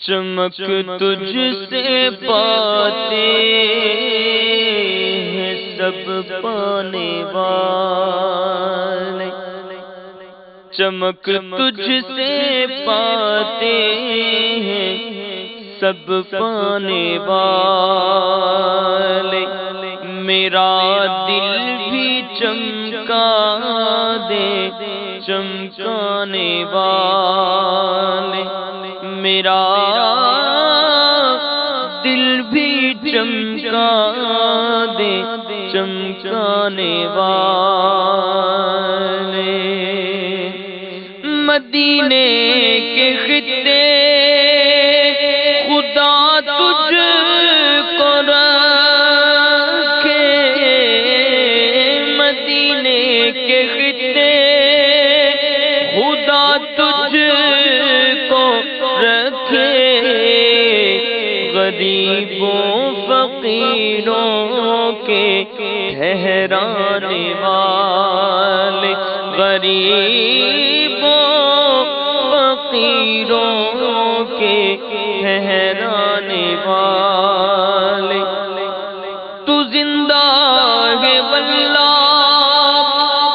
چمک تجھ سے پاتے ہیں سب پانے والے، چمک تجھ سے پاتے ہیں سب پانے والے، میرا دل بھی چمکا دے چمکانے والے، میرا دل بھی چمکا دے چمکانے والے، مدینے کے خطے خدا تجھ کو رکھے، مدینے کے خطے خدا تجھ کو رکھے، غریبوں فقیروں کے ٹھہرانے والے، غریبوں فقیروں کے ٹھہرانے والے، تو زندہ ہے واللہ،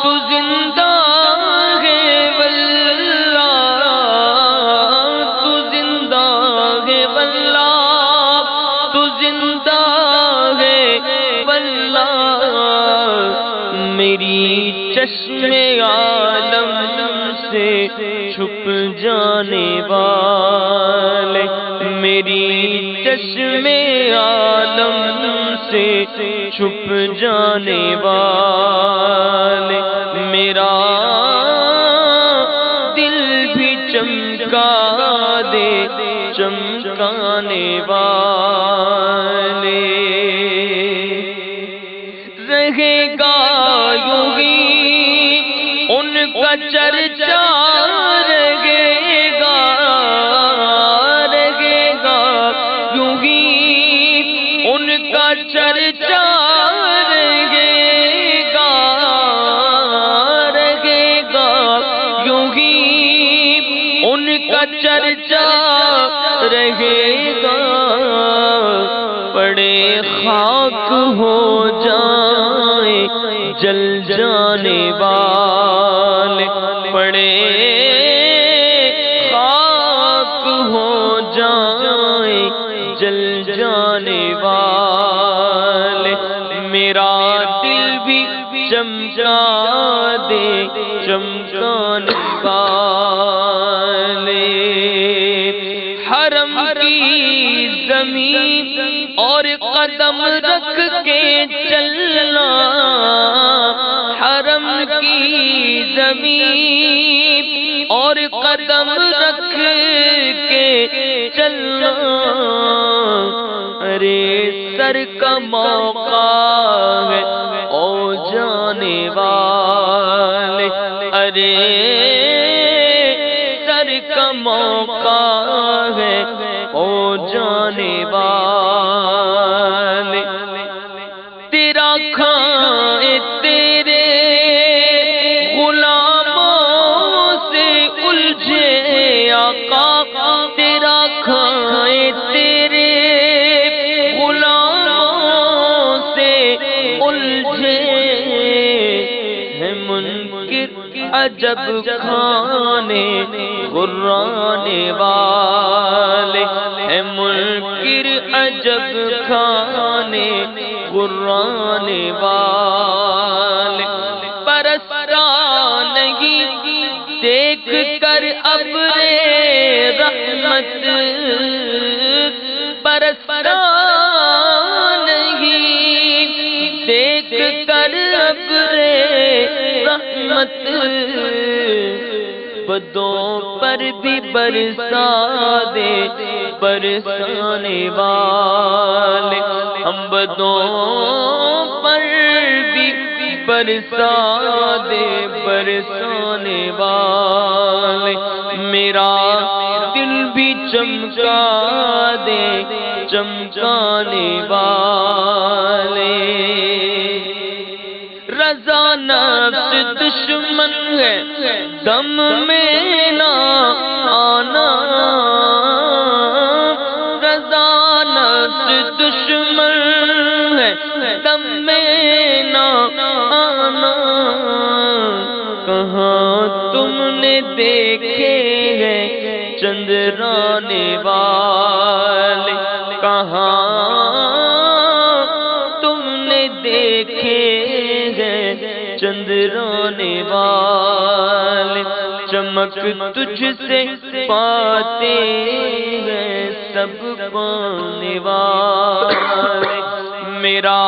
تو زندہ ہے واللہ، تو زندہ ہے واللہ، تو زندہ ہے واللہ، میری چشم عالم سے چھپ جانے والے، میری چشم عالم سے چھپ جانے والے، میرا دل بھی چمکا دے چمکانے والے، رہے گا یوں ہی ان کا چرچا، رہے گا یوں ہی ان کا چرچا، رہے گا یوں ہی ان کا چرچا، رہے گا پڑے خاک ہو جائیں جل جانے والے، پڑے خاک ہو جائیں جل جانے والے، میرا دل بھی چمکا دے چمکانے والے، حرم کی زمین اور قدم رکھ کے چلنا، حرم کی زمین اور قدم رکھ کے چلنا، ارے سر کا موقع ہے او جانے والے، ارے سر کا موقع ہے او جانے والے، تیرا کھائے تیرے غلاموں سے الجھے آقا، تیرا کھائے تیرے غلاموں سے الجھے، ہے منکر عجب کھانے غرانے والے، ہے منکر عجب کھانے غرانے والے، پرستہ نہیں دیکھ کر ابر رحمت، پرستہ نہیں دیکھ کر ابر رحمت، بدوں پر بھی برسا دے برسانے والے، ہم بدوں پر بھی برسا دے برسانے والے، میرا دل بھی چمکا دے چمکانے والے، رضا نفس دشمن ہے دم میں نہ آنا، دشمن ہے دم میں نہ آنا، کہاں تم نے دیکھے ہیں چندرانے والے، کہاں تم نے دیکھے ہیں چندرانے والے، چمک تجھ سے پاتے ہیں سب پانے والے، میرا